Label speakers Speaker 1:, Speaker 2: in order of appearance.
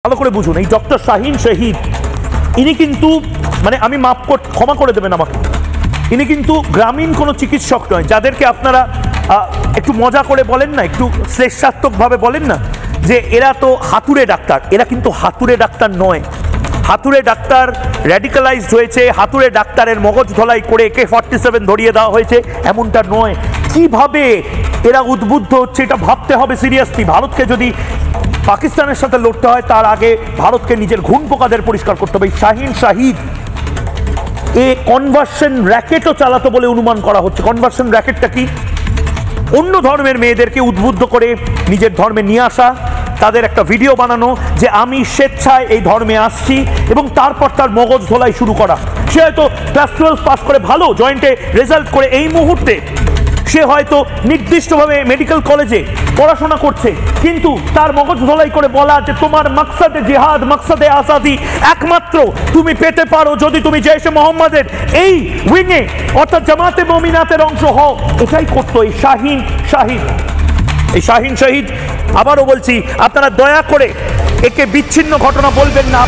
Speaker 1: ভালো করে বুঝুন, এই ডক্টর শাহিন শহীদ ইনি কিন্তু মানে আমি ক্ষমা করে দেবেন আমাকে, ইনি কিন্তু গ্রামীণ কোনো চিকিৎসক নয় যাদেরকে আপনারা একটু মজা করে বলেন না, একটু শ্লেষাত্মকভাবে বলেন না যে এরা তো হাতুড়ে ডাক্তার। এরা কিন্তু হাতুড়ে ডাক্তার নয়। হাতুড়ে ডাক্তার র্যাডিক্যালাইজড হয়েছে, হাতুড়ে ডাক্তারের মগজ ধলাই করে AK-47 ধরিয়ে দেওয়া হয়েছে এমনটা নয়। কিভাবে এরা উদ্বুদ্ধ হচ্ছে এটা ভাবতে হবে সিরিয়াসলি। ভারতকে যদি পাকিস্তানের সাথে লড়তে হয় তার আগে ভারতকে নিজের ঘুণ পোকাদের পরিষ্কার করতে হবে। শাহিন শহীদ এ কনভার্সন র্যাকেটও চালাতো বলে অনুমান করা হচ্ছে। কনভার্সন র্যাকেটটা কি? অন্য ধর্মের মেয়েদেরকে উদ্বুদ্ধ করে নিজের ধর্মে নিয়ে আসা, তাদের একটা ভিডিও বানানো যে আমি স্বেচ্ছায় এই ধর্মে আসছি এবং তারপর তার মগজ ধোলাই শুরু করা। সে হয়তো ক্লাস 12 পাস করে ভালো জয়েন্টে রেজাল্ট করে এই মুহূর্তে সে হয়তো নির্দিষ্টভাবে মেডিকেল কলেজে পড়াশোনা করছে, কিন্তু তার মগজ ধোলাই করে বলা যে তোমার মাকসাদে জিহাদ, মাকসাদে আজাদি একমাত্র তুমি পেতে পারো যদি তুমি জৈশে মোহাম্মদের এই উইংয়ে অর্থাৎ জামাতে মুমিনাতের অংশ হও। এটাই করতো এই শাহিন শহীদ। এই শাহিন শহীদ, আবারও বলছি, আপনারা দয়া করে একে বিচ্ছিন্ন ঘটনা বলবেন না।